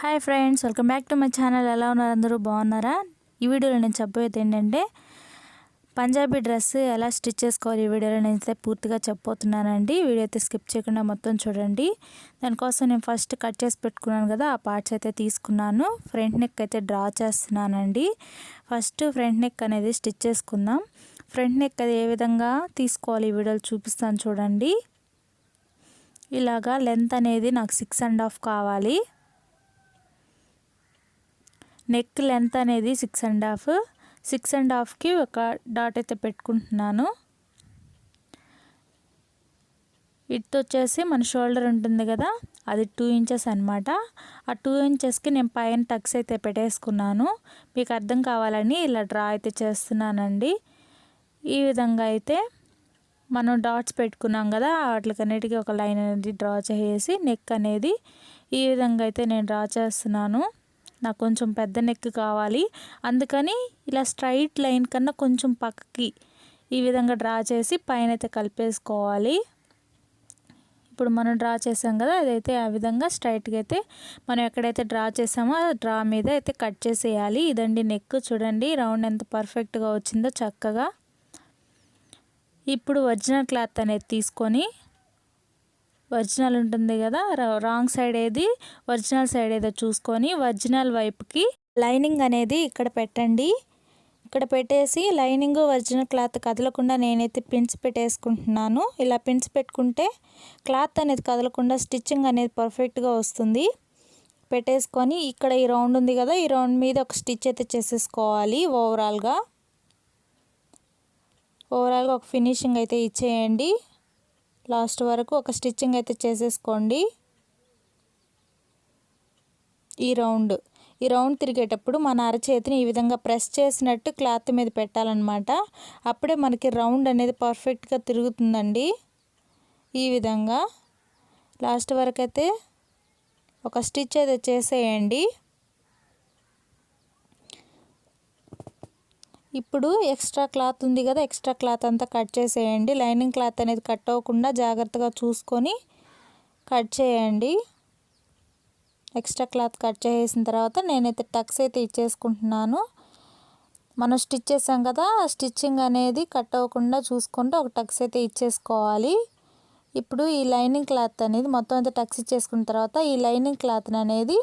Hi friends, welcome back to my channel. ఎలా ఉన్నారు? అందరూ బాగున్నారా? ఈ వీడియోలో నేను చెప్పబోయేది ఏంటంటే పంజాబీ డ్రెస్ ఎలా స్టిచ్ చేసుకోవాలి. ఈ వీడియోలో నేనైతే పూర్తిగా చెప్పబోతున్నానండి. వీడియో అయితే స్కిప్ చేయకుండా మొత్తం చూడండి. దానికోసం నేను ఫస్ట్ కట్ చేసి పెట్టుకున్నాను కదా, ఆ పార్ట్స్ అయితే తీసుకున్నాను. ఫ్రంట్ నెక్ అయితే డ్రా చేస్తున్నానండి. ఫస్ట్ ఫ్రంట్ నెక్ అనేది స్టిచ్ చేసుకుందాం. ఫ్రంట్ నెక్ అది ఏ విధంగా తీసుకోవాలి ఈ వీడియోలో చూపిస్తాను చూడండి. ఇలాగా లెంత్ అనేది నాకు 6.5 కావాలి. నెక్ లెంత్ అనేది 6.5కి ఒక డాట్ అయితే పెట్టుకుంటున్నాను. ఇటు వచ్చేసి మన షోల్డర్ ఉంటుంది కదా, అది 2 ఇంచెస్ అనమాట. ఆ 2 ఇంచెస్కి నేను పైన టక్స్ అయితే పెట్టేసుకున్నాను. మీకు అర్థం కావాలని ఇలా డ్రా అయితే చేస్తున్నానండి. ఈ విధంగా అయితే మనం డాట్స్ పెట్టుకున్నాం కదా, వాటికన్నిటికీ ఒక లైన్ అనేది డ్రా చేసి నెక్ అనేది ఈ విధంగా అయితే నేను డ్రా చేస్తున్నాను. నాకు కొంచెం పెద్ద నెక్ కావాలి, అందుకని ఇలా స్ట్రైట్ లైన్ కన్నా కొంచెం పక్కకి ఈ విధంగా డ్రా చేసి పైన అయితే కలిపేసుకోవాలి. ఇప్పుడు మనం డ్రా చేసాం కదా, అదైతే ఆ విధంగా స్ట్రైట్గా అయితే మనం ఎక్కడైతే డ్రా చేసామో ఆ డ్రా మీద అయితే కట్ చేసేయాలి. ఇదండి నెక్. చూడండి రౌండ్ ఎంత పర్ఫెక్ట్గా వచ్చిందో చక్కగా. ఇప్పుడు ఒరిజినల్ క్లాత్ అనేది తీసుకొని, ఒరిజినల్ ఉంటుంది కదా, రాంగ్ సైడ్ ఏది ఒరిజినల్ సైడ్ ఏదో చూసుకొని ఒరిజినల్ వైపుకి లైనింగ్ అనేది ఇక్కడ పెట్టండి. ఇక్కడ పెట్టేసి లైనింగ్ ఒరిజినల్ క్లాత్ కదలకుండా నేనైతే పిన్స్ పెట్టేసుకుంటున్నాను. ఇలా పిన్స్ పెట్టుకుంటే క్లాత్ అనేది కదలకుండా స్టిచ్చింగ్ అనేది పర్ఫెక్ట్గా వస్తుంది. పెట్టేసుకొని ఇక్కడ ఈ రౌండ్ ఉంది కదా, ఈ రౌండ్ మీద ఒక స్టిచ్ అయితే చేసేసుకోవాలి. ఓవరాల్గా ఒక ఫినిషింగ్ అయితే ఇచ్చేయండి. లాస్ట్ వరకు ఒక స్టిచ్చింగ్ అయితే చేసేసుకోండి. ఈ రౌండ్ తిరిగేటప్పుడు మన అరచేతిని ఈ విధంగా ప్రెస్ చేసినట్టు క్లాత్ మీద పెట్టాలన్నమాట. అప్పుడే మనకి రౌండ్ అనేది పర్ఫెక్ట్గా తిరుగుతుందండి. ఈ విధంగా లాస్ట్ వరకు అయితే ఒక స్టిచ్ అయితే చేసేయండి. ఇప్పుడు ఎక్స్ట్రా క్లాత్ ఉంది కదా, ఎక్స్ట్రా క్లాత్ అంతా కట్ చేసేయండి. లైనింగ్ క్లాత్ అనేది కట్ అవ్వకుండా జాగ్రత్తగా చూసుకొని కట్ చేయండి. ఎక్స్ట్రా క్లాత్ కట్ చేసిన తర్వాత నేనైతే టక్స్ అయితే ఇచ్చేసుకుంటున్నాను. మనం స్టిచ్ చేసాం కదా, స్టిచ్చింగ్ అనేది కట్ అవ్వకుండా చూసుకుంటూ ఒక టక్స్ అయితే ఇచ్చేసుకోవాలి. ఇప్పుడు ఈ లైనింగ్ క్లాత్ అనేది మొత్తం అంతా టక్స్ ఇచ్చేసుకున్న తర్వాత ఈ లైనింగ్ క్లాత్ అనేది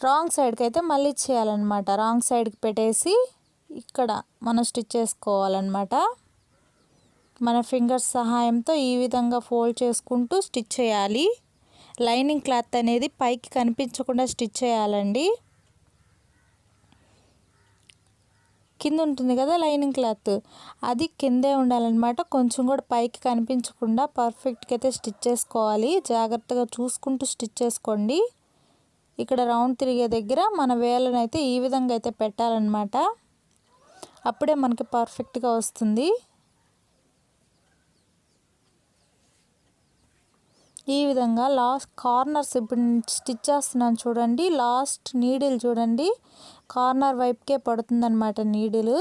రాంగ్ సైడ్కి అయితే మళ్ళీ చేయాలన్నమాట. రాంగ్ సైడ్కి పెట్టేసి ఇక్కడ మనం స్టిచ్ చేసుకోవాలన్నమాట. మన ఫింగర్స్ సహాయంతో ఈ విధంగా ఫోల్డ్ చేసుకుంటూ స్టిచ్ చేయాలి. లైనింగ్ క్లాత్ అనేది పైకి కనిపించకుండా స్టిచ్ చేయాలండి. కింద ఉంటుంది కదా లైనింగ్ క్లాత్, అది కిందే ఉండాలన్నమాట. కొంచెం కూడా పైకి కనిపించకుండా పర్ఫెక్ట్గా అయితే స్టిచ్ చేసుకోవాలి. జాగ్రత్తగా చూసుకుంటూ స్టిచ్ చేసుకోండి. ఇక్కడ రౌండ్ తిరిగే దగ్గర మన వేళ్ళను అయితే ఈ విధంగా అయితే పెట్టాలన్నమాట. అప్పుడే మనకి పర్ఫెక్ట్గా వస్తుంది. ఈ విధంగా లాస్ట్ కార్నర్స్ ఇప్పుడు స్టిచ్ చేస్తున్నాను చూడండి. లాస్ట్ నీడిల్ చూడండి, కార్నర్ వైపుకే పడుతుందన్నమాట నీడిల్.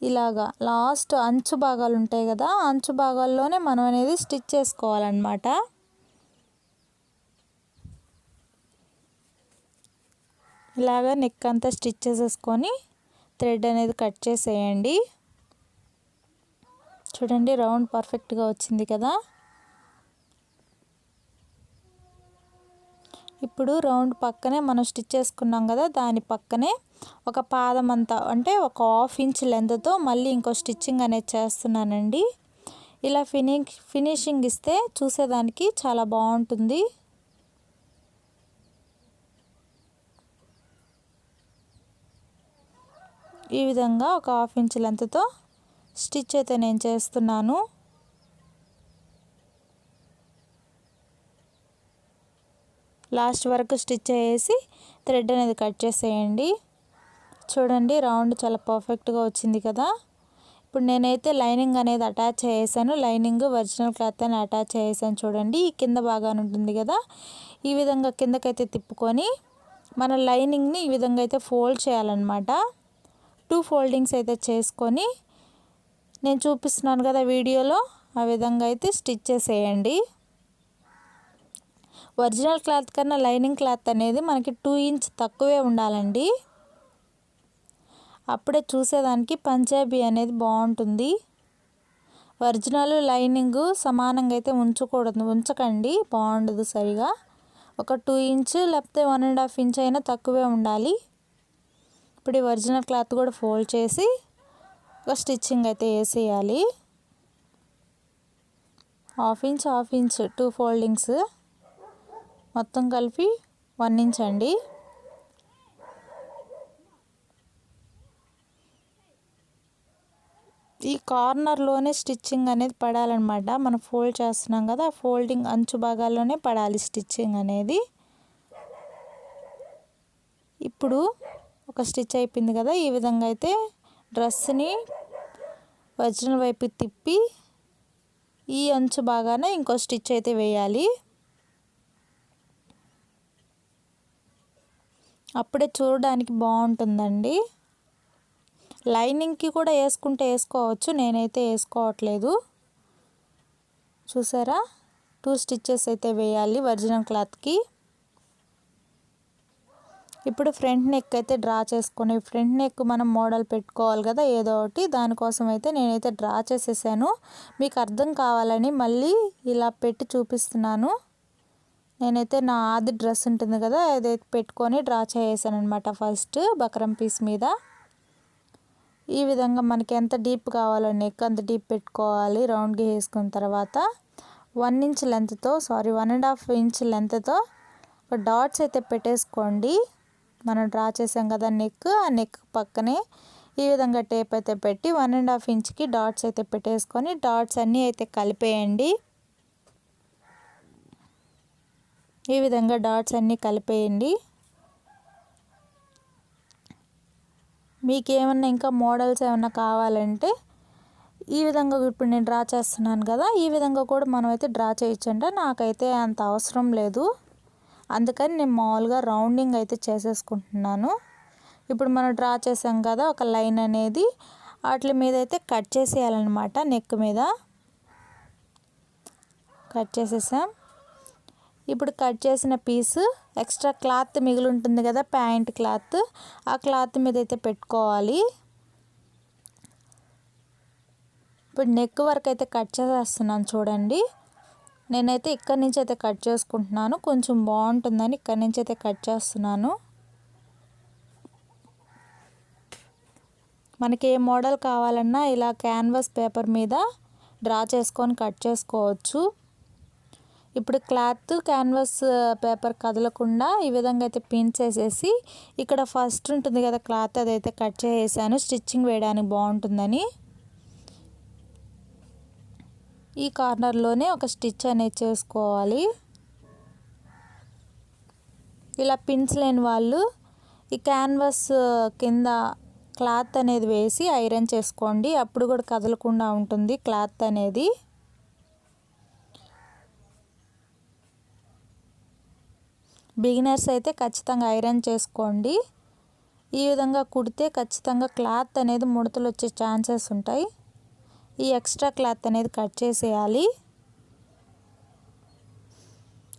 ఇలాగా లాస్ట్ అంచు భాగాలు ఉంటాయి కదా, అంచు భాగాల్లోనే మనం అనేది స్టిచ్ చేసుకోవాలన్నమాట. ఇలాగా నెక్ అంతా స్టిచ్ చేసేసుకొని థ్రెడ్ అనేది కట్ చేసేయండి. చూడండి రౌండ్ పర్ఫెక్ట్గా వచ్చింది కదా. ఇప్పుడు రౌండ్ పక్కనే మనం స్టిచ్ చేసుకున్నాం కదా, దాని పక్కనే ఒక పాదం అంతా అంటే ఒక 1/2 ఇంచ్ లెంత్తో మళ్ళీ ఇంకో స్టిచ్చింగ్ అనేది చేస్తున్నానండి. ఇలా ఫినిషింగ్ ఇస్తే చూసేదానికి చాలా బాగుంటుంది. ఈ విధంగా ఒక 1/2 ఇంచ్ లెంత్తో స్టిచ్ అయితే నేను చేస్తున్నాను. లాస్ట్ వరకు స్టిచ్ చేసి థ్రెడ్ అనేది కట్ చేసేయండి. చూడండి రౌండ్ చాలా పర్ఫెక్ట్గా వచ్చింది కదా. ఇప్పుడు నేనైతే లైనింగ్ అనేది అటాచ్ చేసాను. లైనింగ్ ఒరిజినల్ క్లాత్ అని అటాచ్ చేసాను చూడండి. ఈ కింద భాగాన్ని ఉంటుంది కదా, ఈ విధంగా కిందకైతే తిప్పుకొని మన లైనింగ్ని ఈ విధంగా అయితే ఫోల్డ్ చేయాలన్నమాట. 2 ఫోల్డింగ్స్ అయితే చేసుకొని నేను చూపిస్తున్నాను కదా వీడియోలో, ఆ విధంగా అయితే స్టిచ్ చేసేయండి. ఒరిజినల్ క్లాత్ కన్నా లైనింగ్ క్లాత్ అనేది మనకి 2 ఇంచ్ తక్కువే ఉండాలండి. అప్పుడే చూసేదానికి పంజాబీ అనేది బాగుంటుంది. ఒరిజినల్ లైనింగ్ సమానంగా అయితే ఉంచకండి, బాగుండదు సరిగా. ఒక 2 ఇంచ్ లేకపోతే 1.5 ఇంచ్ అయినా తక్కువే ఉండాలి. ఇప్పుడు ఈ ఒరిజినల్ క్లాత్ కూడా ఫోల్డ్ చేసి ఒక స్టిచ్చింగ్ అయితే వేసేయాలి. 1/2 ఇంచ్ 2 ఫోల్డింగ్స్ మొత్తం కలిపి 1 ఇంచ్ అండి. ఈ కార్నర్లోనే స్టిచ్చింగ్ అనేది పడాలన్నమాట. మనం ఫోల్డ్ చేస్తున్నాం కదా, ఆ ఫోల్డింగ్ అంచు భాగాల్లోనే పడాలి స్టిచ్చింగ్ అనేది. ఇప్పుడు ఒక స్టిచ్ అయిపోయింది కదా, ఈ విధంగా అయితే డ్రెస్ని ఒరిజినల్ వైపు తిప్పి ఈ అంచు భాగాన ఇంకో స్టిచ్ అయితే వేయాలి. అప్పుడే చూడడానికి బాగుంటుందండి. లైనింగ్కి కూడా వేసుకోవచ్చు, నేనైతే వేసుకోవట్లేదు. చూసారా, 2 స్టిచ్చెస్ అయితే వేయాలి ఒరిజినల్ క్లాత్కి. ఇప్పుడు ఫ్రంట్ నెక్ అయితే డ్రా చేసుకొని, ఫ్రంట్ నెక్ మనం మోడల్ పెట్టుకోవాలి కదా ఏదో ఒకటి, దానికోసం అయితే నేనైతే డ్రా చేసేసాను. మీకు అర్థం కావాలని మళ్ళీ ఇలా పెట్టి చూపిస్తున్నాను. నేనైతే నా ఆది డ్రెస్ ఉంటుంది కదా, అదైతే పెట్టుకొని డ్రా చేసాను అనమాట. ఫస్ట్ బక్రం పీస్ మీద ఈ విధంగా మనకి ఎంత డీప్ కావాలో నెక్ అంత డీప్ పెట్టుకోవాలి. రౌండ్గా వేసుకున్న తర్వాత 1 ఇంచ్ లెంత్తో 1.5 ఇంచ్ లెంత్తో ఒక డాట్స్ అయితే పెట్టేసుకోండి. మనం డ్రా చేసాం కదా నెక్, ఆ నెక్ పక్కనే ఈ విధంగా టేప్ అయితే పెట్టి 1.5 ఇంచ్కి డాట్స్ అయితే పెట్టేసుకొని డాట్స్ అన్నీ అయితే కలిపేయండి. ఈ విధంగా డాట్స్ అన్నీ కలిపేయండి. మీకు ఏమన్నా ఇంకా మోడల్స్ ఏమన్నా కావాలంటే ఈ విధంగా ఇప్పుడు నేను డ్రా చేస్తున్నాను కదా, ఈ విధంగా కూడా మనం అయితే డ్రా చేయొచ్చంటే నాకైతే అంత అవసరం లేదు, అందుకని నేను మామూలుగా రౌండింగ్ అయితే చేసేసుకుంటున్నాను. ఇప్పుడు మనం డ్రా చేసాం కదా ఒక లైన్ అనేది, వాటి మీద అయితే కట్ చేసేయాలన్నమాట. నెక్ మీద కట్ చేసేసాం. ఇప్పుడు కట్ చేసిన పీసు ఎక్స్ట్రా క్లాత్ మిగిలి ఉంటుంది కదా, ప్యాంట్ క్లాత్, ఆ క్లాత్ మీద అయితే పెట్టుకోవాలి. ఇప్పుడు నెక్ వరకు అయితే కట్ చేసేస్తున్నాను చూడండి. నేనైతే ఇక్కడి నుంచి అయితే కట్ చేసుకుంటున్నాను, కొంచెం బాగుంటుందని ఇక్కడి నుంచి అయితే కట్ చేస్తున్నాను. మనకి ఏ మోడల్ కావాలన్నా ఇలా క్యాన్వాస్ పేపర్ మీద డ్రా చేసుకొని కట్ చేసుకోవచ్చు. ఇప్పుడు క్లాత్ క్యాన్వాస్ పేపర్ కదలకుండా ఈ విధంగా అయితే పిన్స్ వేసేసి ఇక్కడ ఫస్ట్ ఉంటుంది కదా క్లాత్, అదైతే కట్ చేసేసాను స్టిచ్చింగ్ వేయడానికి బాగుంటుందని. ఈ కార్నర్లోనే ఒక స్టిచ్ అనేది చేసుకోవాలి. ఇలా పిన్స్ లేని వాళ్ళు ఈ క్యాన్వాస్ కింద క్లాత్ అనేది వేసి ఐరన్ చేసుకోండి, అప్పుడు కూడా కదలకుండా ఉంటుంది క్లాత్ అనేది. బిగినర్స్ అయితే ఖచ్చితంగా ఐరన్ చేసుకోండి. ఈ విధంగా కుడితే ఖచ్చితంగా క్లాత్ అనేది ముడతలు వచ్చే ఛాన్సెస్ ఉంటాయి. ఈ ఎక్స్ట్రా క్లాత్ అనేది కట్ చేసేయాలి.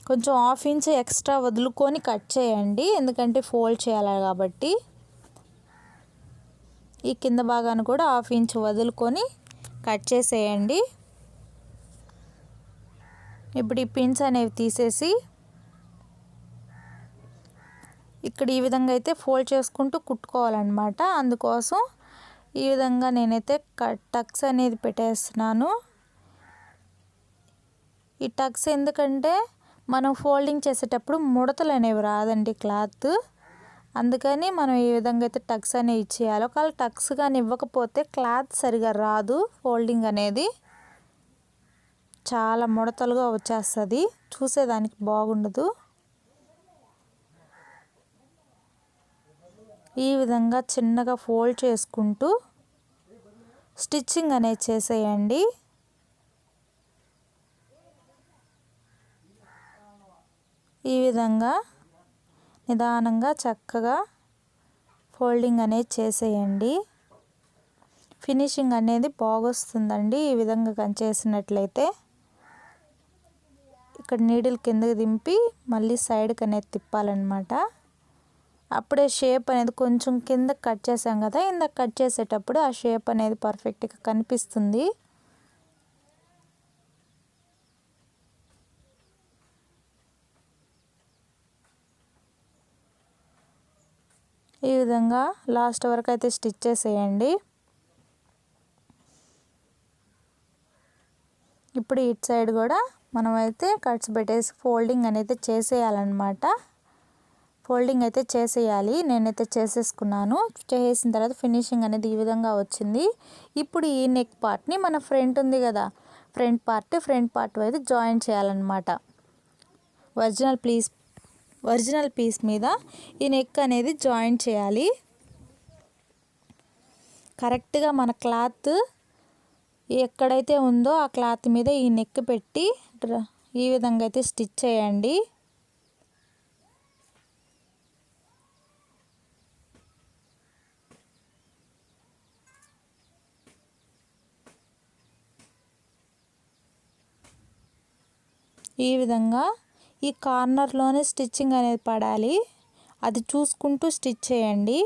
కొంచెం 1/2 ఇంచ్ ఎక్స్ట్రా వదులుకొని కట్ చేయండి, ఎందుకంటే ఫోల్డ్ చేయాలి కాబట్టి. ఈ కింద భాగాన్ని కూడా 1/2 ఇంచ్ వదులుకొని కట్ చేసేయండి. ఇప్పుడు ఈ పిన్స్ అనేవి తీసేసి ఇక్కడ ఈ విధంగా అయితే ఫోల్డ్ చేసుకుంటూ కుట్టుకోవాలన్నమాట. అందుకోసం ఈ విధంగా నేనైతే టక్స్ అనేది పెట్టేస్తున్నాను. ఈ టక్స్ ఎందుకంటే మనం ఫోల్డింగ్ చేసేటప్పుడు ముడతలు అనేవి రాదండి క్లాత్, అందుకని మనం ఈ విధంగా అయితే టక్స్ అనేవి ఇచ్చేయాలి. ఒకవేళ టక్స్ కానీ ఇవ్వకపోతే క్లాత్ సరిగా రాదు, ఫోల్డింగ్ అనేది చాలా ముడతలుగా వచ్చేస్తుంది, చూసేదానికి బాగుండదు. ఈ విధంగా చిన్నగా ఫోల్డ్ చేసుకుంటూ స్టిచ్చింగ్ అనేది చేసేయండి. ఈ విధంగా నిదానంగా చక్కగా ఫోల్డింగ్ అనేది చేసేయండి. ఫినిషింగ్ అనేది బాగొస్తుందండి ఈ విధంగా చేసినట్లయితే. ఇక్కడ నీడిల్ కిందకి దింపి మళ్ళీ సైడ్కి అనేది తిప్పాలన్నమాట. అప్పుడే షేప్ అనేది కొంచెం కింద కట్ చేసాం కదా, ఇందాక కట్ చేసేటప్పుడు ఆ షేప్ అనేది పర్ఫెక్ట్గా కనిపిస్తుంది. ఈ విధంగా లాస్ట్ వరకు అయితే స్టిచ్ చేసేయండి. ఇప్పుడు ఇటు సైడ్ కూడా మనమైతే కట్స్ పెట్టేసి ఫోల్డింగ్ అనేది చేసేయాలన్నమాట. ఫోల్డింగ్ అయితే చేసేయాలి. నేనైతే చేసేసుకున్నాను. చేసిన తర్వాత ఫినిషింగ్ అనేది ఈ విధంగా వచ్చింది. ఇప్పుడు ఈ నెక్ పార్ట్ని మన ఫ్రంట్ ఉంది కదా, ఫ్రంట్ పార్ట్ అయితే జాయిన్ చేయాలన్నమాట. ఒరిజినల్ పీస్ మీద ఈ నెక్ అనేది జాయిన్ చేయాలి. కరెక్ట్గా మన క్లాత్ ఎక్కడైతే ఉందో ఆ క్లాత్ మీద ఈ నెక్ పెట్టి ఈ విధంగా అయితే స్టిచ్ చేయండి. ఈ విధంగా ఈ కార్నర్లోనే స్టిచ్చింగ్ అనేది పడాలి. అది చూసుకుంటూ స్టిచ్ చేయండి.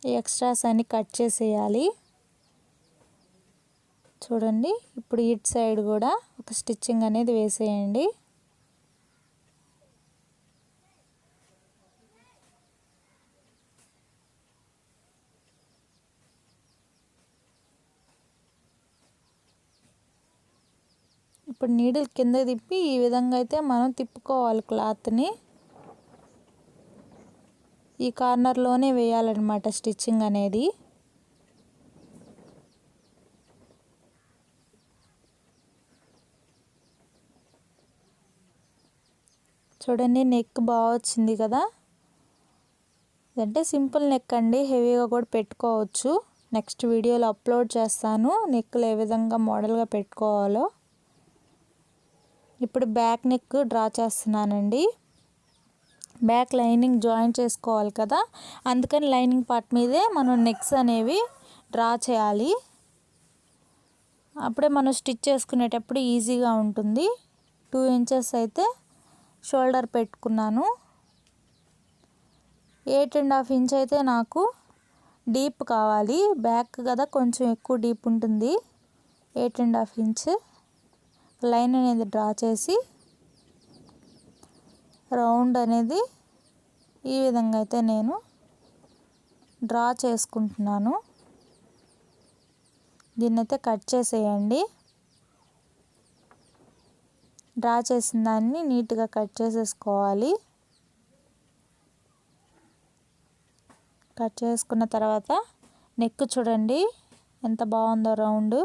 ఈ ఎక్స్ట్రాస్ అన్ని కట్ చేసేయాలి. చూడండి, ఇప్పుడు ఇటు సైడ్ కూడా ఒక స్టిచ్చింగ్ అనేది వేసేయండి. ఇప్పుడు నీడిల్ కింద తిప్పి ఈ విధంగా అయితే మనం తిప్పుకోవాలి క్లాత్ని. ఈ కార్నర్లోనే వేయాలన్నమాట స్టిచ్చింగ్ అనేది. చూడండి, నెక్ బాగా వచ్చింది కదా. ఇదంటే సింపుల్ నెక్ అండి, హెవీగా కూడా పెట్టుకోవచ్చు. నెక్స్ట్ వీడియోలో అప్లోడ్ చేస్తాను నెక్లు ఏ విధంగా మోడల్గా పెట్టుకోవాలో. ఇప్పుడు బ్యాక్ నెక్ డ్రా చేస్తున్నానండి. బ్యాక్ లైనింగ్ జాయిన్ చేసుకోవాలి కదా, అందుకని లైనింగ్ పార్ట్ మీదే మనం నెక్స్ అనేవి డ్రా చేయాలి. అప్పుడే మనం స్టిచ్ చేసుకునేటప్పుడు ఈజీగా ఉంటుంది. 2 ఇంచెస్ అయితే షోల్డర్ పెట్టుకున్నాను. 8.5 ఇంచ్ అయితే నాకు డీప్ కావాలి. బ్యాక్ కదా కొంచెం ఎక్కువ డీప్ ఉంటుంది. 8.5 ఇంచ్ లైన్ అనేది డ్రా చేసి రౌండ్ అనేది ఈ విధంగా అయితే నేను డ్రా చేసుకుంటున్నాను. దీన్ని అయితే కట్ చేసేయండి. డ్రా చేసిన దాన్ని నీట్గా కట్ చేసేసుకోవాలి. కట్ చేసుకున్న తర్వాత నెక్ చూడండి ఎంత బాగుందో రౌండ్.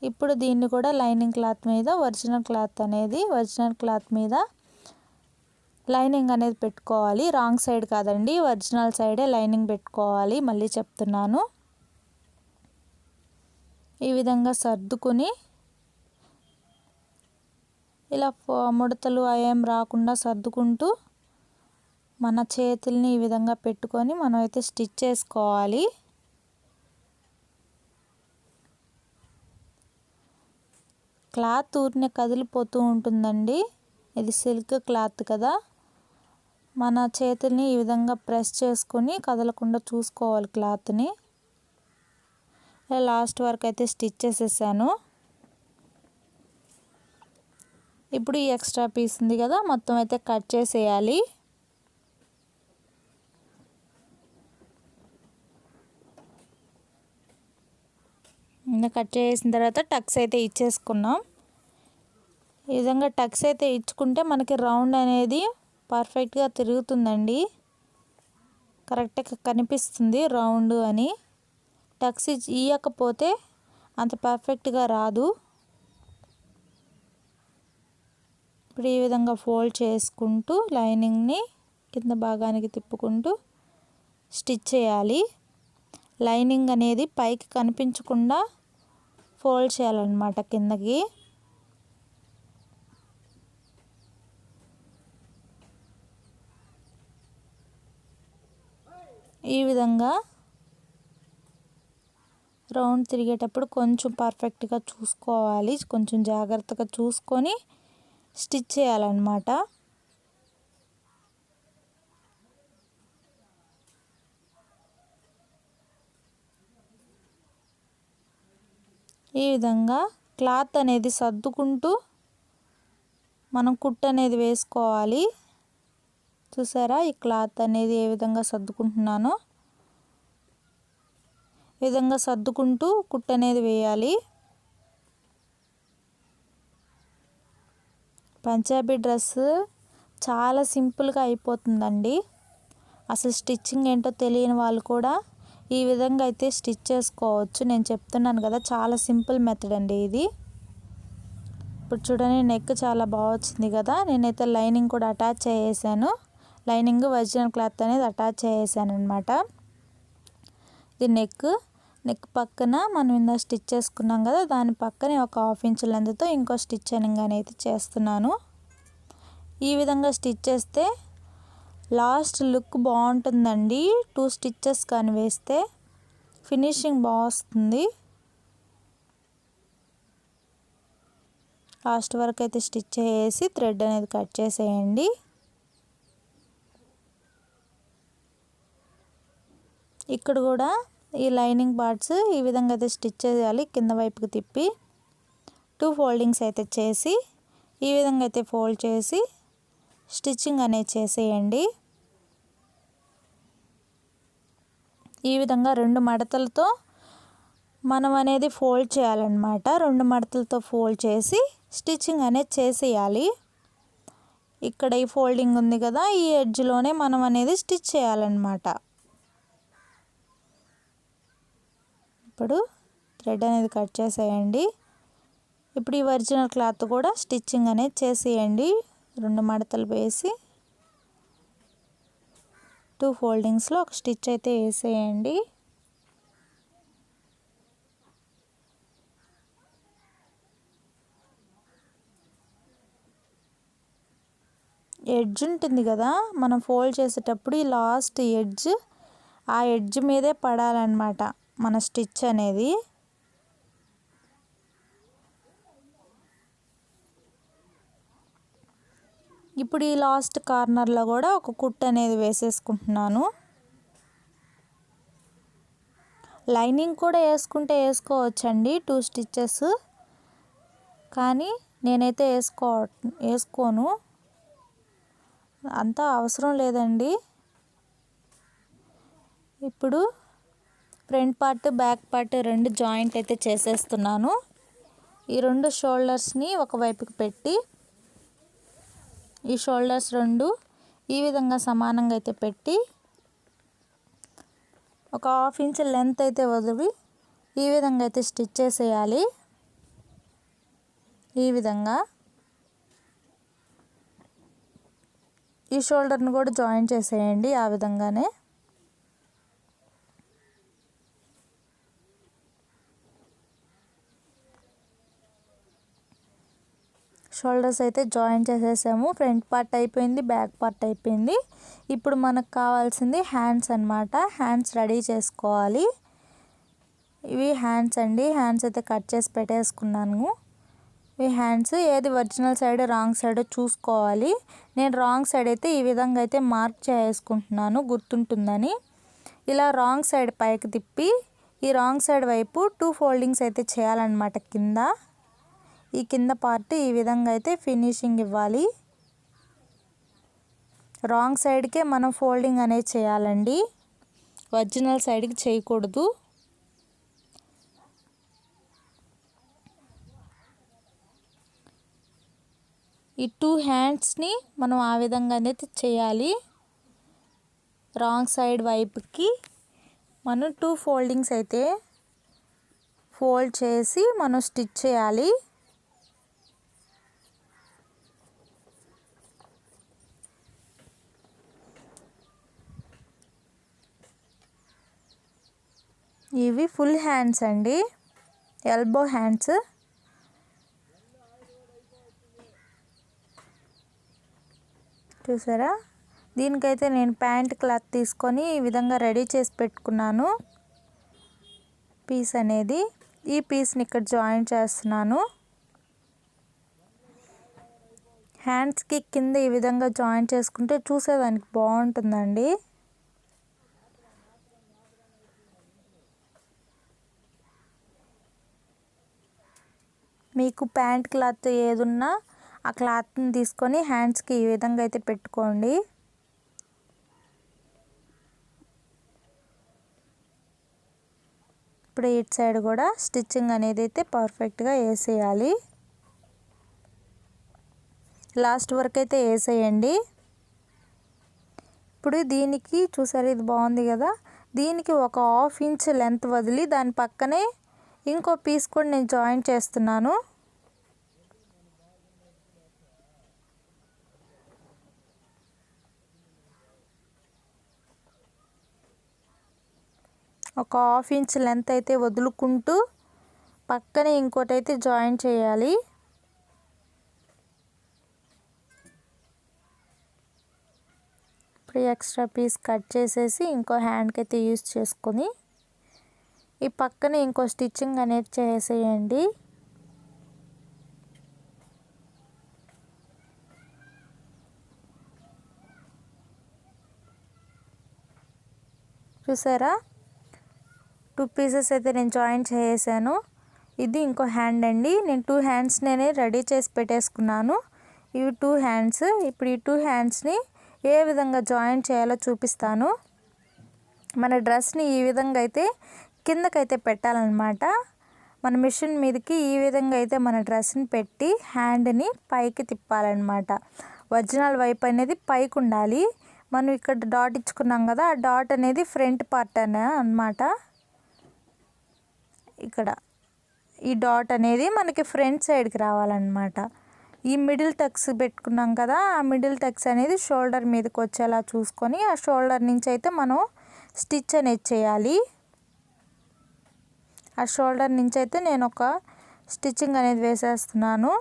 ఇప్పుడు దీన్ని కూడా లైనింగ్ క్లాత్ మీద ఒరిజినల్ క్లాత్ మీద లైనింగ్ అనేది పెట్టుకోవాలి. రాంగ్ సైడ్ కాదండి, ఒరిజినల్ సైడే లైనింగ్ పెట్టుకోవాలి. మళ్ళీ చెప్తున్నాను. ఈ విధంగా సర్దుకుని ఇలా ముడతలు అవేం రాకుండా సర్దుకుంటూ మన చేతుల్ని ఈ విధంగా పెట్టుకొని మనం అయితే స్టిచ్ చేసుకోవాలి. క్లాత్ ఊరినే కదిలిపోతూ ఉంటుందండి. ఇది సిల్క్ క్లాత్ కదా, మన చేతుల్ని ఈ విధంగా ప్రెస్ చేసుకొని కదలకుండా చూసుకోవాలి క్లాత్ని. లాస్ట్ వరకు అయితే స్టిచ్ చేసేసాను. ఇప్పుడు ఈ ఎక్స్ట్రా పీస్ ఉంది కదా, మొత్తం అయితే కట్ చేసేయాలి. కట్ చేసిన తర్వాత టక్స్ అయితే ఇచ్చేసుకున్నాం. ఈ విధంగా టక్స్ అయితే ఇచ్చుకుంటే మనకి రౌండ్ అనేది పర్ఫెక్ట్గా తిరుగుతుందండి. కరెక్ట్గా కనిపిస్తుంది రౌండ్ అని. టక్స్ ఇవ్వకపోతే అంత పర్ఫెక్ట్గా రాదు. ఇప్పుడు ఈ విధంగా ఫోల్డ్ చేసుకుంటూ లైనింగ్ని కింద భాగానికి తిప్పుకుంటూ స్టిచ్ చేయాలి. లైనింగ్ అనేది పైకి కనిపించకుండా ఫోల్డ్ చేయాలన్నమాట కిందకి. ఈ విధంగా రౌండ్ తిరిగేటప్పుడు కొంచెం పర్ఫెక్ట్గా చూసుకోవాలి, కొంచెం జాగ్రత్తగా చూసుకొని స్టిచ్ చేయాలన్నమాట. ఈ విధంగా క్లాత్ అనేది సర్దుకుంటూ మనం కుట్టు అనేది వేసుకోవాలి. చూసారా ఈ క్లాత్ అనేది ఏ విధంగా సర్దుకుంటున్నానో, ఈ విధంగా సర్దుకుంటూ కుట్టు అనేది వేయాలి. పంజాబీ డ్రెస్ చాలా సింపుల్గా అయిపోతుందండి. అసలు స్టిచ్చింగ్ ఏంటో తెలియని వాళ్ళు కూడా ఈ విధంగా అయితే స్టిచ్ చేసుకోవచ్చు. నేను చెప్తున్నాను కదా, చాలా సింపుల్ మెథడ్ అండి ఇది. ఇప్పుడు చూడండి నెక్ చాలా బాగా వచ్చింది కదా. నేనైతే లైనింగ్ కూడా అటాచ్ చేసేసాను. లైనింగ్ ఒరిజినల్ క్లాత్ అనేది అటాచ్ చేసేసాను అనమాట. ఇది నెక్ పక్కన మనం ఇందా స్టిచ్ చేసుకున్నాం కదా, దాని పక్కనే ఒక 1/2 ఇంచ్ లెంత్తో ఇంకో స్టిచ్చింగ్ అనేది చేస్తున్నాను. ఈ విధంగా స్టిచ్ చేస్తే లాస్ట్ లుక్ బాగుంటుందండి. 2 స్టిచ్చెస్ కానీ వేస్తే ఫినిషింగ్ బాగా వస్తుంది. లాస్ట్ వరకు అయితే స్టిచ్ చేసి థ్రెడ్ అనేది కట్ చేసేయండి. ఇక్కడ కూడా ఈ లైనింగ్ పార్ట్స్ ఈ విధంగా అయితే స్టిచ్ చేయాలి. కింద వైపుకి తిప్పి 2 ఫోల్డింగ్స్ అయితే చేసి ఈ విధంగా అయితే ఫోల్డ్ చేసి స్టిచ్చింగ్ అనేది చేసేయండి. ఈ విధంగా 2 మడతలతో మనం అనేది ఫోల్డ్ చేయాలన్నమాట. 2 మడతలతో ఫోల్డ్ చేసి స్టిచ్చింగ్ అనేది చేసేయాలి. ఇక్కడ ఈ ఫోల్డింగ్ ఉంది కదా, ఈ ఎడ్జ్లోనే మనం అనేది స్టిచ్ చేయాలన్నమాట. ఇప్పుడు థ్రెడ్ అనేది కట్ చేసేయండి. ఇప్పుడు ఈ ఒరిజినల్ క్లాత్ కూడా స్టిచ్చింగ్ అనేది చేసేయండి. 2 మడతలు వేసి 2 ఫోల్డింగ్స్లో ఒక స్టిచ్ అయితే వేసేయండి. ఎడ్జ్ ఉంటుంది కదా, మనం ఫోల్డ్ చేసేటప్పుడు ఈ లాస్ట్ ఎడ్జ్, ఆ ఎడ్జ్ మీదే పడాలన్నమాట మన స్టిచ్ అనేది. ఇప్పుడు ఈ లాస్ట్ కార్నర్లో కూడా ఒక కుట్టు అనేది వేసేసుకుంటున్నాను. లైనింగ్ కూడా వేసుకోవచ్చండి 2 స్టిచ్చెస్, కానీ నేనైతే వేసుకోను, అంత అవసరం లేదండి. ఇప్పుడు front part back part 2 joint అయితే చేసేస్తున్నాను. ఈ 2 షోల్డర్స్ని ఒకవైపుకి పెట్టి ఈ షోల్డర్స్ 2 ఈ విధంగా సమానంగా అయితే పెట్టి ఒక 1/2 ఇంచ్ లెంత్ అయితే వదిలి ఈ విధంగా అయితే స్టిచ్ చేసేయాలి. ఈ విధంగా ఈ షోల్డర్ని కూడా జాయిన్ చేసేయండి. ఆ విధంగానే షోల్డర్స్ అయితే జాయిన్ చేసేసాము. ఫ్రంట్ పార్ట్ అయిపోయింది, బ్యాక్ పార్ట్ అయిపోయింది. ఇప్పుడు మనకు కావాల్సింది హ్యాండ్స్ అన్నమాట. హ్యాండ్స్ రెడీ చేసుకోవాలి. ఇవి హ్యాండ్స్ అండి. హ్యాండ్స్ అయితే కట్ చేసి పెట్టేసుకున్నాను. ఈ హ్యాండ్స్ ఏది ఒరిజినల్ సైడ్ రాంగ్ సైడ్ చూసుకోవాలి. నేను రాంగ్ సైడ్ అయితే ఈ విధంగా అయితే మార్క్ చేసుకుంటున్నాను గుర్తుంటుందని. ఇలా రాంగ్ సైడ్ పైకి తిప్పి ఈ రాంగ్ సైడ్ వైపు 2 ఫోల్డింగ్స్ అయితే చేయాలన్నమాట. ఈ కింద పార్ట్ ఈ విధంగా అయితే ఫినిషింగ్ ఇవ్వాలి. రాంగ్ సైడ్కే మనం ఫోల్డింగ్ అనేది చేయాలండి, ఒరిజినల్ సైడ్కి చేయకూడదు. ఈ 2 హ్యాండ్స్ని మనం ఆ విధంగా అనేది చేయాలి. రాంగ్ సైడ్ వైపుకి మనం 2 ఫోల్డింగ్స్ అయితే ఫోల్డ్ చేసి మనం స్టిచ్ చేయాలి. ఇవి ఫుల్ హ్యాండ్స్ అండి, ఎల్బో హ్యాండ్స్. చూసారా దీనికైతే నేను ప్యాంట్ క్లాత్ తీసుకొని ఈ విధంగా రెడీ చేసి పెట్టుకున్నాను పీస్ అనేది. ఈ పీస్ని ఇక్కడ జాయిన్ చేస్తున్నాను. హ్యాండ్స్కి కింద ఈ విధంగా జాయిన్ చేసుకుంటే చూసేదానికి బాగుంటుందండి. మీకు ప్యాంట్ క్లాత్ ఏదున్నా ఆ క్లాత్ని తీసుకొని హ్యాండ్స్కి ఈ విధంగా అయితే పెట్టుకోండి. ఇప్పుడు ఇటు సైడ్ కూడా స్టిచ్చింగ్ అనేది అయితే పర్ఫెక్ట్గా వేసేయాలి. లాస్ట్ వరకు అయితే వేసేయండి. ఇప్పుడు దీనికి చూసారు, ఇది బాగుంది కదా, దీనికి ఒక 1/2 ఇంచ్ లెంత్ వదిలి దాని పక్కనే ఇంకో పీస్ కూడా నేను జాయిన్ చేస్తున్నాను. ఒక 1/2 ఇంచ్ లెంత్ అయితే వదులుకుంటూ పక్కనే ఇంకోటి అయితే జాయిన్ చేయాలి. ఇప్పుడు ఎక్స్ట్రా పీస్ కట్ చేసేసి ఇంకో హ్యాండ్కి అయితే యూస్ చేసుకొని ఈ పక్కనే ఇంకో స్టిచ్చింగ్ అనేది చేసేయండి. చూసారా, 2 పీసెస్ అయితే నేను జాయిన్ చేసాను. ఇది ఇంకో హ్యాండ్ అండి. నేను 2 హ్యాండ్స్ నేనే రెడీ చేసి పెట్టేసుకున్నాను. ఇవి 2 హ్యాండ్స్. ఇప్పుడు ఈ 2 హ్యాండ్స్ని ఏ విధంగా జాయిన్ చేయాలో చూపిస్తాను. మన డ్రెస్ని ఈ విధంగా అయితే కిందకైతే పెట్టాలన్నమాట. మన మిషన్ మీదకి ఈ విధంగా అయితే మన డ్రెస్ని పెట్టి హ్యాండ్ని పైకి తిప్పాలన్నమాట. ఒరిజినల్ వైపు అనేది పైకి ఉండాలి. మనం ఇక్కడ డాట్ ఇచ్చుకున్నాం కదా, ఆ డాట్ అనేది ఫ్రంట్ పార్ట్ అన్నమాట. ఇక్కడ ఈ డాట్ అనేది మనకి ఫ్రంట్ సైడ్కి రావాలన్నమాట. ఈ మిడిల్ టక్స్ పెట్టుకున్నాం కదా, ఆ మిడిల్ టక్స్ అనేది షోల్డర్ మీదకి వచ్చేలా చూసుకొని ఆ షోల్డర్ నుంచి అయితే మనం స్టిచ్ అనేది చేయాలి. ఆ షోల్డర్ నుంచి అయితే నేను ఒక స్టిచ్చింగ్ అనేది వేసేస్తున్నాను.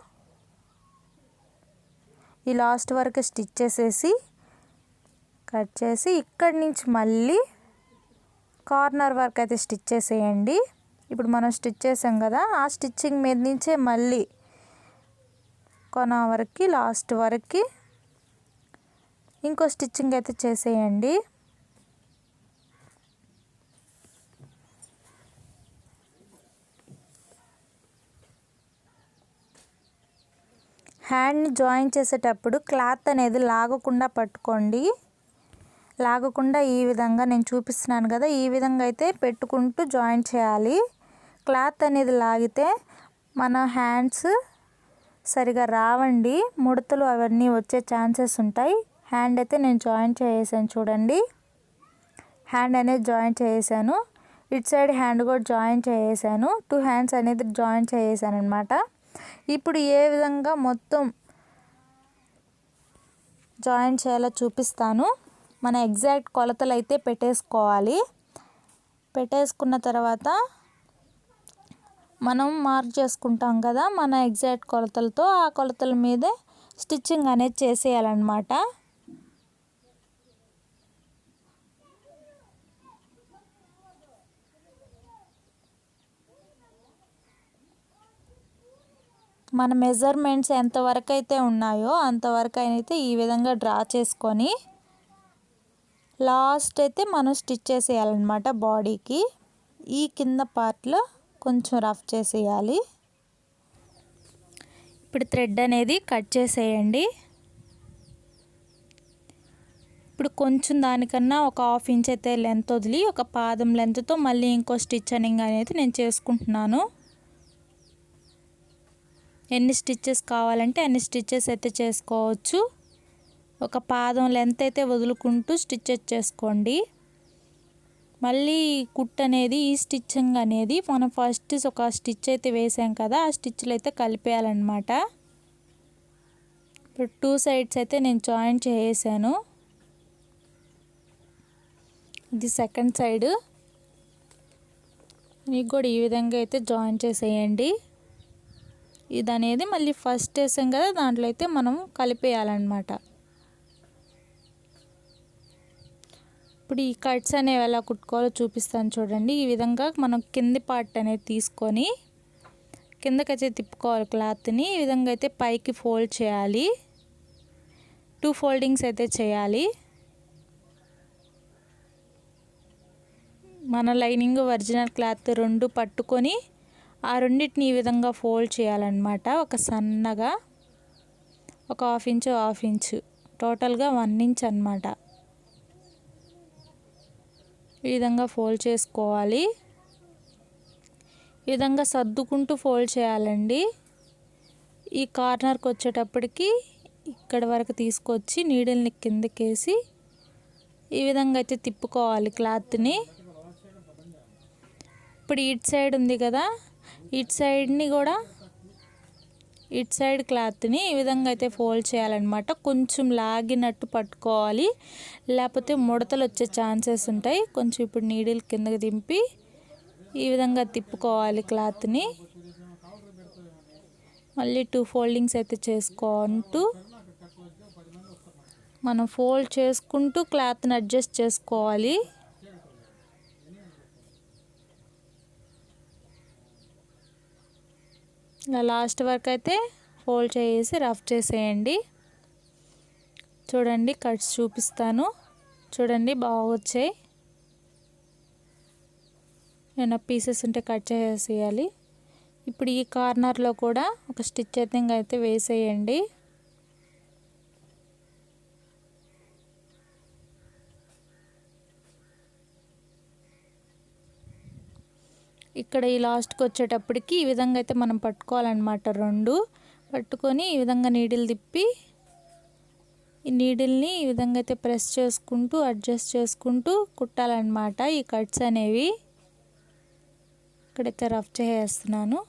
ఈ లాస్ట్ వరకు స్టిచ్ చేసేసి కట్ చేసి ఇక్కడి నుంచి మళ్ళీ కార్నర్ వరకు అయితే స్టిచ్ చేసేయండి. ఇప్పుడు మనం స్టిచ్ చేసాం కదా, ఆ స్టిచ్చింగ్ మీద నుంచే మళ్ళీ కొన వరకు లాస్ట్ వరకు ఇంకో స్టిచ్చింగ్ అయితే చేసేయండి. హ్యాండ్ని జాయిన్ చేసేటప్పుడు క్లాత్ అనేది లాగకుండా పట్టుకోండి. లాగకుండా ఈ విధంగా నేను చూపిస్తున్నాను కదా, ఈ విధంగా అయితే పెట్టుకుంటూ జాయిన్ చేయాలి. క్లాత్ అనేది లాగితే మన హ్యాండ్స్ సరిగా రావండి, ముడతలు అవన్నీ వచ్చే ఛాన్సెస్ ఉంటాయి. హ్యాండ్ అయితే నేను జాయిన్ చేసాను చూడండి. హ్యాండ్ అనేది జాయిన్ చేసాను. ఇటు సైడ్ హ్యాండ్ కూడా జాయిన్ చేసాను. 2 హ్యాండ్స్ అనేది జాయిన్ చేసాను అనమాట. ఇప్పుడు ఏ విధంగా మొత్తం జాయిన్ చేయాలో చూపిస్తాను. మన ఎగ్జాక్ట్ కొలతలు అయితే పెట్టేసుకోవాలి. పెట్టేసుకున్న తర్వాత మనం మార్క్ చేసుకుంటాం కదా, మన ఎగ్జాక్ట్ కొలతలతో ఆ కొలతల మీదే స్టిచ్చింగ్ అనేది చేసేయాలన్నమాట. మన మెజర్మెంట్స్ ఎంతవరకు అయితే ఉన్నాయో అంతవరకు అయితే ఈ విధంగా డ్రా చేసుకొని లాస్ట్ అయితే మనం స్టిచ్ చేసేయాలన్నమాట. బాడీకి ఈ కింద పార్ట్లో కొంచెం రఫ్ చేసేయాలి. ఇప్పుడు థ్రెడ్ అనేది కట్ చేసేయండి. ఇప్పుడు కొంచెం దానికన్నా ఒక 1/2 ఇంచ్ అయితే లెంత్ వదిలి ఒక పాదం లెంత్తో మళ్ళీ ఇంకో స్టిచ్చింగ్ అనేది నేను చేసుకుంటున్నాను. ఎన్ని స్టిచ్చెస్ కావాలంటే అన్ని స్టిచ్చెస్ అయితే చేసుకోవచ్చు. ఒక పాదం లెంత్ అయితే వదులుకుంటూ స్టిచ్చెస్ చేసుకోండి. మళ్ళీ కుట్ అనేది ఈ స్టిచ్చింగ్ అనేది మనం ఫస్ట్ ఒక స్టిచ్ అయితే వేసాం కదా, ఆ స్టిచ్లు అయితే కలిపేయాలన్నమాట. ఇప్పుడు 2 సైడ్స్ అయితే నేను జాయిన్ చేసాను. ఇది సెకండ్ సైడ్. మీకు కూడా ఈ విధంగా అయితే జాయిన్ చేసేయండి. ఇది అనేది మళ్ళీ ఫస్ట్ వేసాం కదా, దాంట్లో అయితే మనం కలిపేయాలన్నమాట. ఇప్పుడు ఈ కట్స్ అనేవి ఎలా కుట్టుకోవాలో చూపిస్తాను చూడండి. ఈ విధంగా మనం కింది పార్ట్ అనేది తీసుకొని కిందకైతే తిప్పుకోవాలి క్లాత్ని. ఈ విధంగా అయితే పైకి ఫోల్డ్ చేయాలి. 2 ఫోల్డింగ్స్ అయితే చేయాలి. మన లైనింగ్ ఒరిజినల్ క్లాత్ 2 పట్టుకొని ఆ రెండింటిని ఈ విధంగా ఫోల్డ్ చేయాలన్నమాట. ఒక సన్నగా ఒక హాఫ్ ఇంచు టోటల్గా 1 ఇంచ్ అన్నమాట. ఈ విధంగా ఫోల్డ్ చేసుకోవాలి. ఈ విధంగా సర్దుకుంటూ ఫోల్డ్ చేయాలండి. ఈ కార్నర్కి వచ్చేటప్పటికి ఇక్కడ వరకు తీసుకొచ్చి నీడిల్ని కిందకేసి ఈ విధంగా అయితే తిప్పుకోవాలి క్లాత్ని. ఇప్పుడు ఇటు సైడ్ ఉంది కదా, ఇటు సైడ్ క్లాత్ని ఈ విధంగా అయితే ఫోల్డ్ చేయాలన్నమాట. కొంచెం లాగినట్టు పట్టుకోవాలి, లేకపోతే ముడతలు వచ్చే ఛాన్సెస్ ఉంటాయి. కొంచెం ఇప్పుడు నీడిల్ కిందకి దింపి ఈ విధంగా తిప్పుకోవాలి క్లాత్ని. మళ్ళీ 2 ఫోల్డింగ్స్ అయితే చేసుకుంటూ మనం ఫోల్డ్ చేసుకుంటూ క్లాత్ని అడ్జస్ట్ చేసుకోవాలి. ఇలా లాస్ట్ వరకు అయితే ఫోల్డ్ చేసి రఫ్ చేసేయండి. చూడండి కట్స్ చూపిస్తాను చూడండి, బాగా వచ్చాయి. ఏమైనా పీసెస్ ఉంటే కట్ చేసేయాలి. ఇప్పుడు ఈ కార్నర్లో కూడా ఒక స్టిచ్ అయితే వేసేయండి. ఇక్కడ ఈ లాస్ట్కి వచ్చేటప్పటికి ఈ విధంగా అయితే మనం పట్టుకోవాలన్నమాట. 2 పట్టుకొని ఈ విధంగా నీడిల్ తిప్పి ఈ నీడిల్ని ఈ విధంగా అయితే ప్రెస్ చేసుకుంటూ అడ్జస్ట్ చేసుకుంటూ కుట్టాలన్నమాట. ఈ కట్స్ అనేవి ఇక్కడైతే రఫ్ చేస్తున్నాను.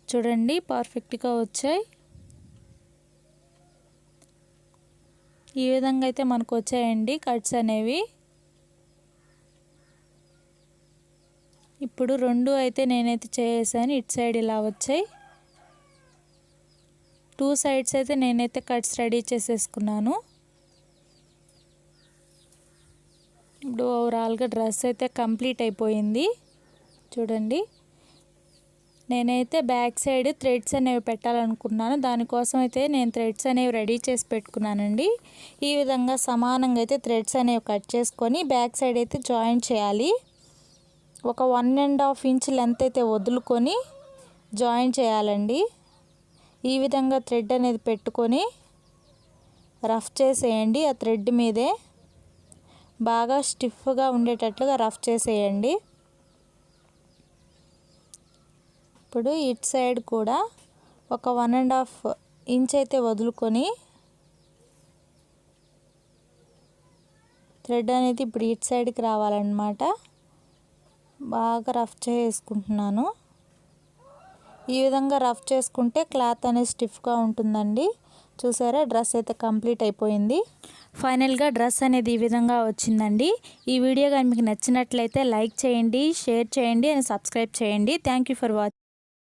చూడండి పర్ఫెక్ట్గా వచ్చాయి. ఈ విధంగా అయితే మనకు వచ్చాయండి కట్స్ అనేవి. ఇప్పుడు 2 అయితే నేనైతే చేసాను. ఇటు సైడ్ ఇలా వచ్చాయి. 2 సైడ్స్ అయితే నేనైతే కట్స్ రెడీ చేసేసుకున్నాను. ఇప్పుడు ఓవరాల్గా డ్రెస్ అయితే కంప్లీట్ అయిపోయింది. చూడండి నేనైతే బ్యాక్ సైడ్ థ్రెడ్స్ అనేవి పెట్టాలనుకున్నాను. దానికోసం అయితే నేను థ్రెడ్స్ అనేవి రెడీ చేసి పెట్టుకున్నానండి. ఈ విధంగా సమానంగా అయితే థ్రెడ్స్ అనేవి కట్ చేసుకొని బ్యాక్ సైడ్ అయితే జాయిన్ చేయాలి. ఒక 1.5 ఇంచ్ లెంత్ అయితే వదులుకొని జాయిన్ చేయాలండి. ఈ విధంగా థ్రెడ్ అనేది పెట్టుకొని రఫ్ చేసేయండి. ఆ థ్రెడ్ మీదే బాగా స్టిఫ్గా ఉండేటట్లుగా రఫ్ చేసేయండి. ఇప్పుడు ఇటు సైడ్ కూడా ఒక 1.5 ఇంచ్ అయితే వదులుకొని థ్రెడ్ అనేది ఇప్పుడు ఇటు సైడ్కి రావాలన్నమాట. బాగా రఫ్ చేసుకుంటున్నాను. ఈ విధంగా రఫ్ చేసుకుంటే క్లాత్ అనేది స్టిఫ్గా ఉంటుందండి. చూసారా డ్రెస్ అయితే కంప్లీట్ అయిపోయింది. ఫైనల్గా డ్రెస్ అనేది ఈ విధంగా వచ్చిందండి. ఈ వీడియో కానీ మీకు నచ్చినట్లయితే లైక్ చేయండి, షేర్ చేయండి అండ్ సబ్స్క్రైబ్ చేయండి. Thank you for watching.